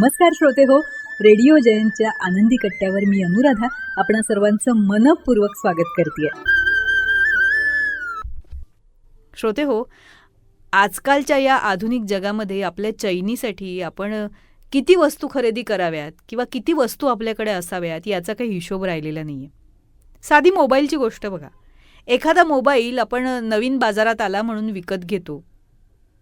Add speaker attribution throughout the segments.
Speaker 1: नमस्कार श्रोते हो, रेडिओ जयंतच्या आनंदी कट्ट्यावर मी अनुराधा आपण सर्वांचं मनपूर्वक स्वागत करते.
Speaker 2: श्रोते हो, आजकालच्या या आधुनिक जगामध्ये आपल्या चैनीसाठी आपण किती वस्तू खरेदी कराव्यात किंवा किती वस्तू आपल्याकडे असाव्यात याचा काही हिशोब राहिलेला नाही आहे. साधी मोबाईलची गोष्ट बघा. एखादा मोबाईल आपण नवीन बाजारात आला म्हणून विकत घेतो,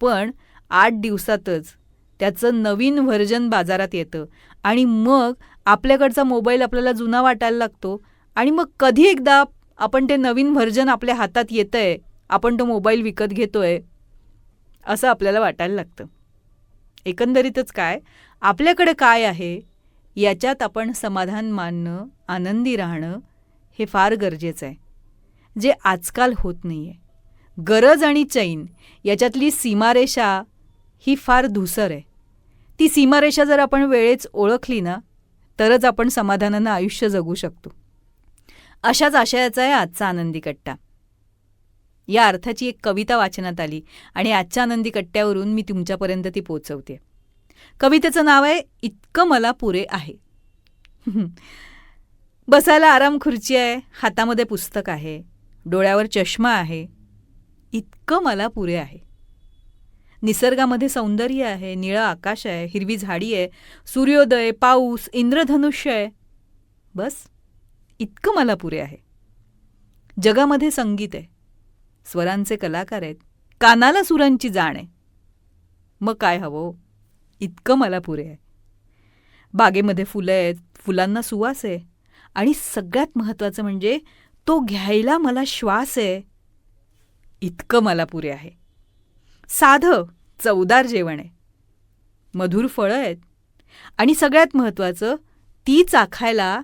Speaker 2: पण 8 दिवसातच त्याचं नवीन व्हर्जन बाजारात येतं आणि मग आपल्याकडचा मोबाईल आपल्याला जुना वाटायला लागतो आणि मग कधी एकदा आपण ते नवीन व्हर्जन आपल्या हातात येतं आहे, आपण तो मोबाईल विकत घेतो आहे असं आपल्याला वाटायला लागतं. एकंदरीतच काय, आपल्याकडे काय आहे याच्यात आपण समाधान मानणं, आनंदी राहणं हे फार गरजेचं आहे, जे आजकाल होत नाही आहे. गरज आणि चैन याच्यातली सीमारेषा ही फार धूसर आहे. ती सीमारेषा जर आपण वेळेच ओळखली ना, तरच आपण समाधानानं आयुष्य जगू शकतो. अशाच आशयाचा आहे आजचा आनंदी कट्टा. या अर्थाची एक कविता वाचनात आली आणि आजच्या आनंदी कट्ट्यावरून मी तुमच्यापर्यंत ती पोचवते. कवितेचं नाव आहे इतकं मला पुरे आहे. बसायला आराम खुर्ची आहे, हातामध्ये पुस्तक आहे, डोळ्यावर चष्मा आहे. इतकं मला पुरे आहे. निसर्गामध्ये सौंदर्य आहे, निळं आकाश आहे, हिरवी झाडी आहे, सूर्योदय, पाऊस, इंद्रधनुष्य आहे. बस इतकं मला पुरे आहे. जगामध्ये संगीत आहे, स्वरांचे कलाकार आहेत, कानाला सुरांची जाण आहे. मग काय हवं? इतकं मला पुरे आहे. बागेमध्ये फुलं आहेत, फुलांना सुवास आहे आणि सगळ्यात महत्त्वाचं म्हणजे तो घ्यायला मला श्वास आहे. इतकं मला पुरे आहे. साधं चवदार जेवण आहे, मधुर फळं आहेत आणि सगळ्यात महत्त्वाचं ती चाखायला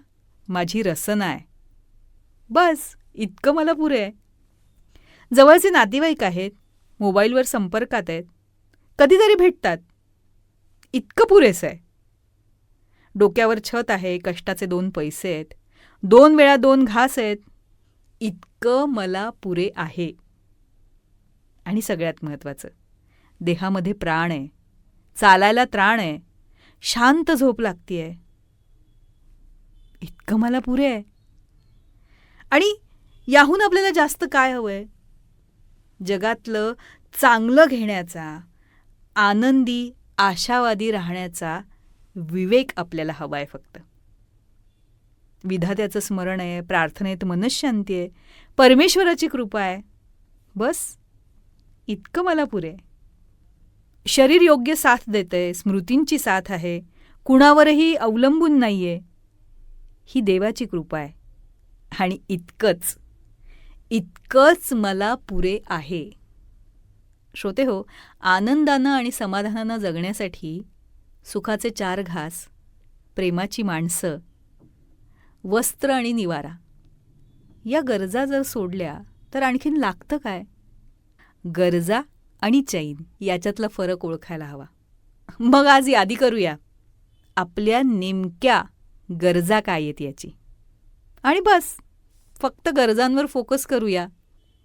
Speaker 2: माझी रसना आहे. बस इतकं मला पुरे आहे. जवळचे नातेवाईक आहेत, मोबाईलवर संपर्कात आहेत, कधीतरी भेटतात. इतकं पुरेसं आहे. डोक्यावर छत आहे, कष्टाचे 2 पैसे आहेत, 2 वेळा 2 घास आहेत. इतकं मला पुरे आहे. आणि सगळ्यात महत्त्वाचं, देहामध्ये प्राण आहे, चालायला त्राण आहे, शांत झोप लागते. इतकं मला पुरे आहे. आणि याहून आपल्याला जास्त काय हवं आहे? जगातलं चांगलं घेण्याचा, आनंदी, आशावादी राहण्याचा विवेक आपल्याला हवा आहे. फक्त विधात्याचं स्मरण आहे, प्रार्थनेत मनःशांती आहे, परमेश्वराची कृपा आहे. बस इतकं मला पुरे आहे. शरीर योग्य साथ देतंय, स्मृतींची साथ आहे, कुणावरही अवलंबून नाही आहे. ही देवाची कृपा आहे. आणि इतकंच मला पुरे आहे. श्रोते हो, आनंदानं आणि समाधानानं जगण्यासाठी सुखाचे 4 घास, प्रेमाची माणसं, वस्त्र आणि निवारा या गरजा जर सोडल्या तर आणखीन लागतं काय? गरजा आणि चैन याच्यातला फरक ओळखायला हवा. मग आज यादी करूया आपल्या नेमक्या गरजा काय आहेत याची, आणि बस फक्त गरजांवर फोकस करूया.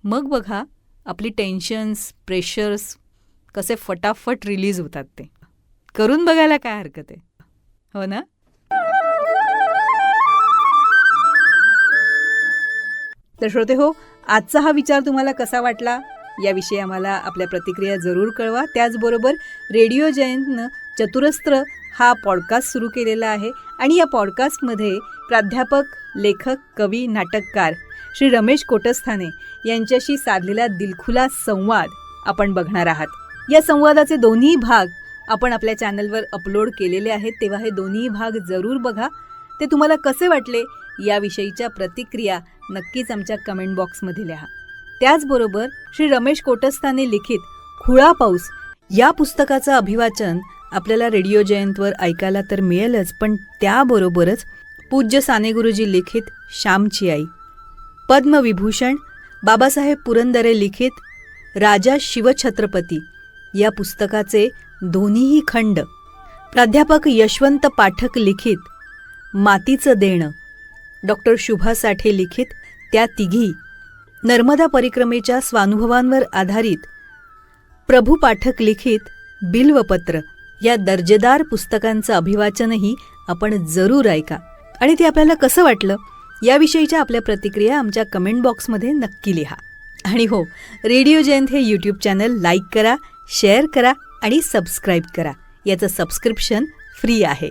Speaker 2: मग बघा आपली टेन्शन्स, प्रेशर्स कसे फटाफट रिलीज होतात. ते करून बघायला काय हरकत आहे, हो ना? तर श्रोते हो, आजचा हा विचार तुम्हाला कसा वाटला याविषयी आम्हाला आपल्या प्रतिक्रिया जरूर कळवा. त्याचबरोबर रेडिओ जयंतनं चतुरस्त्र हा पॉडकास्ट सुरू केलेला आहे आणि या पॉडकास्टमध्ये प्राध्यापक, लेखक, कवी, नाटककार श्री रमेश कोटस्थाने यांच्याशी साधलेला दिलखुलास संवाद आपण बघणार आहात. या संवादाचे 2ही भाग आपण आपल्या चॅनलवर अपलोड केलेले आहेत, तेव्हा हे 2ही भाग जरूर बघा. ते तुम्हाला कसे वाटले याविषयीच्या प्रतिक्रिया नक्कीच आमच्या कमेंट बॉक्समध्ये लिहा. त्याचबरोबर श्री रमेश कोटस्थाने लिखित खुळा पाऊस या पुस्तकाचं अभिवाचन आपल्याला रेडिओ जयंतवर ऐकायला तर मिळेलच, पण त्याबरोबरच पूज्य साने गुरुजी लिखित श्यामची आई, पद्मविभूषण बाबासाहेब पुरंदरे लिखित राजा शिवछत्रपती या पुस्तकाचे 2ही खंड, प्राध्यापक यशवंत पाठक लिखित मातीचं देणं, डॉक्टर शुभा साठे लिखित त्या तिघी, नर्मदा परिक्रमेच्या स्वानुभवांवर आधारित प्रभू पाठक लिखित बिल्वपत्र या दर्जेदार पुस्तकांचं अभिवाचनही आपण जरूर ऐका. आणि ते आपल्याला कसं वाटलं याविषयीच्या आपल्या प्रतिक्रिया आमच्या कमेंट बॉक्समध्ये नक्की लिहा. आणि हो, रेडिओ जयंत हे यूट्यूब चॅनल लाईक करा, शेअर करा आणि सबस्क्राईब करा. याचं सबस्क्रिप्शन फ्री आहे.